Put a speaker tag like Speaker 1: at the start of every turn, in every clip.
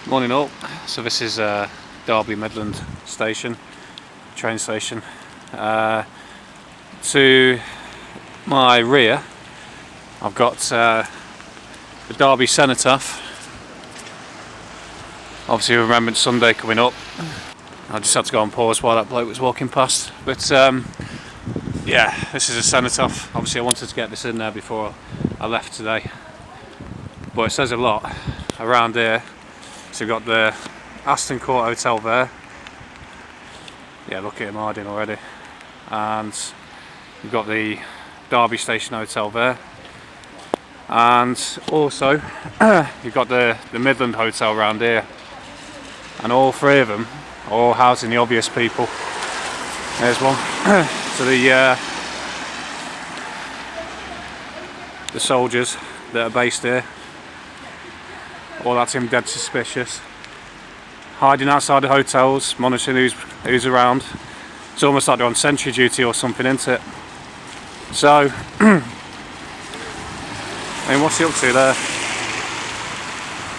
Speaker 1: Morning all. So this is Derby Midland station, train station. To my rear I've got the Derby Cenotaph. Obviously Remembrance Sunday coming up. I just had to go on pause while that bloke was walking past. But yeah, this is a cenotaph. Obviously I wanted to get this in there before I left today. But it says a lot around here. So we've got the Aston Court Hotel there. Yeah, look at him hiding already. And we've got the Derby Station Hotel there. And also you've got the Midland Hotel around here. And all three of them are all housing the obvious people. There's one. So the soldiers that are based here. All that seemed dead suspicious. Hiding outside the hotels, monitoring who's around. It's almost like they're on sentry duty or something, isn't it? So, I mean, what's he up to there?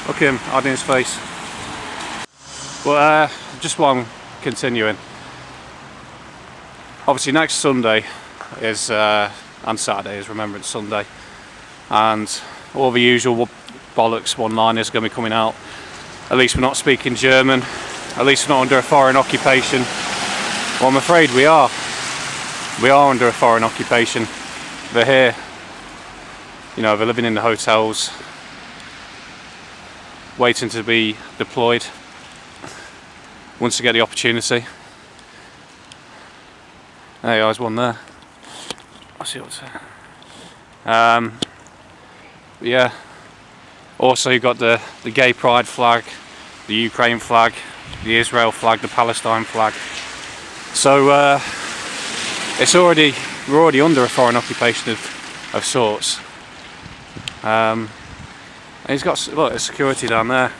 Speaker 1: Look at him, hiding his face. But just while I'm continuing, obviously next Sunday is, and Saturday is Remembrance Sunday, and all the usual bollocks one-liners are going to be coming out. At least we're not speaking German, at least we're not under a foreign occupation. Well, I'm afraid we are. We are under a foreign occupation. They're here, you know, they're living in the hotels, waiting to be deployed once they get the opportunity. There you go, there's one there. I'll see what's there. Yeah. Also you've got the gay pride flag, the Ukraine flag, the Israel flag, the Palestine flag. So we're already under a foreign occupation of sorts. And he's got, look, there's security down there.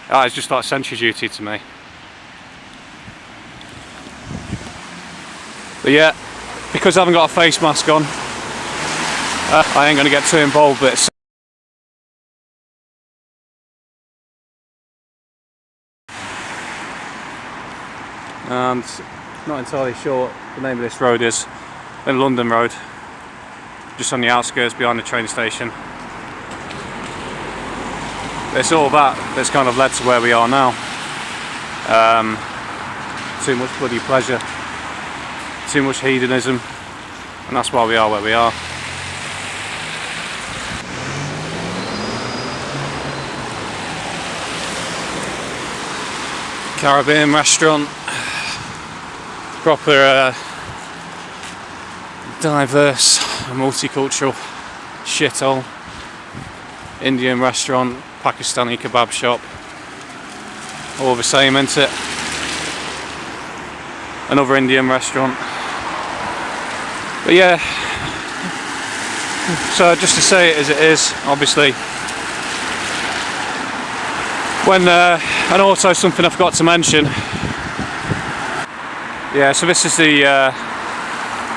Speaker 1: Ah, it's just like sentry duty to me. But yeah, because I haven't got a face mask on, I ain't going to get too involved, but and not entirely sure what the name of this road is. In London Road, just on the outskirts behind the train station. It's all that's kind of led to where we are now. Too much bloody pleasure, too much hedonism, and that's why we are where we are. Caribbean restaurant, proper diverse, multicultural shithole. Indian restaurant, Pakistani kebab shop, all the same, isn't it? Another Indian restaurant. But yeah, so just to say it as it is, obviously. And also something I forgot to mention. Yeah, so this is the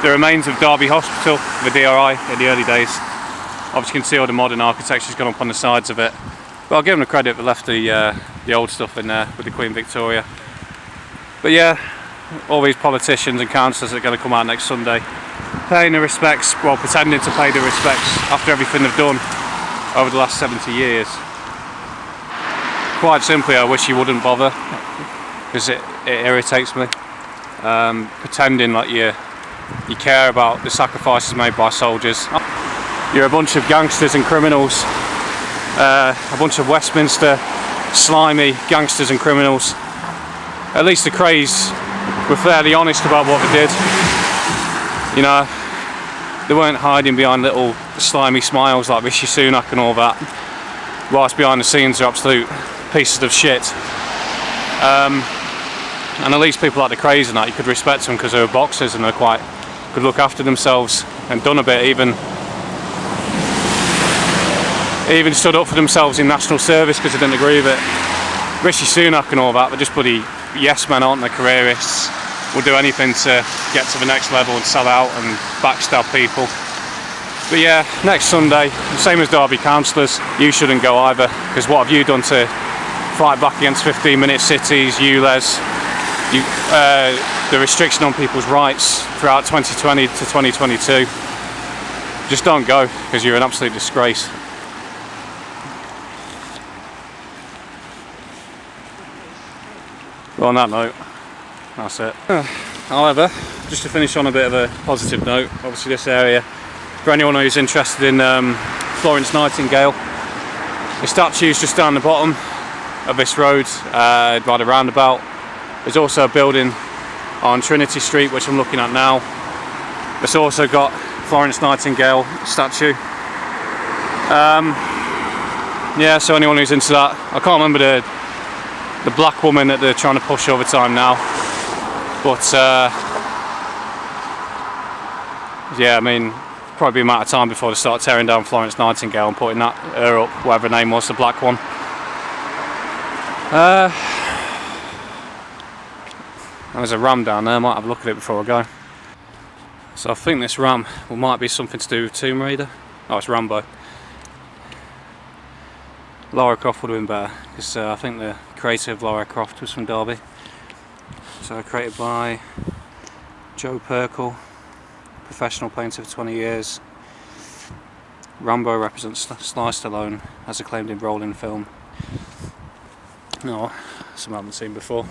Speaker 1: remains of Derby Hospital, the DRI in the early days. Obviously you can see all the modern architecture's gone up on the sides of it. But I'll give them the credit, they left the old stuff in there with the Queen Victoria. But yeah, all these politicians and councillors that are going to come out next Sunday, paying the respects, well, pretending to pay the respects after everything they've done over the last 70 years. Quite simply, I wish you wouldn't bother, because it irritates me. Pretending like you care about the sacrifices made by soldiers. You're a bunch of gangsters and criminals, a bunch of Westminster slimy gangsters and criminals. At least the Krays were fairly honest about what they did. You know, they weren't hiding behind little slimy smiles like Rishi Sunak and all that, whilst behind the scenes they're absolute pieces of shit. And at least people like the Krays and that, you could respect them because they were boxers and they could look after themselves and done a bit, even stood up for themselves in national service because they didn't agree with it. Rishi Sunak and all that, they're just bloody yes men, aren't they? Careerists, will do anything to get to the next level and sell out and backstab people. But yeah, next Sunday, same as Derby councillors, you shouldn't go either, because what have you done to fight back against 15-minute cities, ULEZ, the restriction on people's rights throughout 2020 to 2022? Just don't go, because you're an absolute disgrace. Well, on that note, that's it. However, just to finish on a bit of a positive note, obviously this area, for anyone who's interested in Florence Nightingale, the statue's just down the bottom of this road by the roundabout. There's also a building on Trinity Street, which I'm looking at now. It's also got Florence Nightingale statue. Yeah, so anyone who's into that, I can't remember the black woman that they're trying to push over time now, but yeah, I mean, probably be a matter of time before they start tearing down Florence Nightingale and putting her up, whatever her name was, the black one. There's a ram down there, I might have a look at it before I go. So I think this ram might be something to do with Tomb Raider. Oh, it's Rambo. Lara Croft would have been better, because I think the creator of Lara Croft was from Derby. So created by Joe Perkle, professional painter for 20 years. Rambo represents Sly Stallone as acclaimed in role in film. No, something I haven't seen before.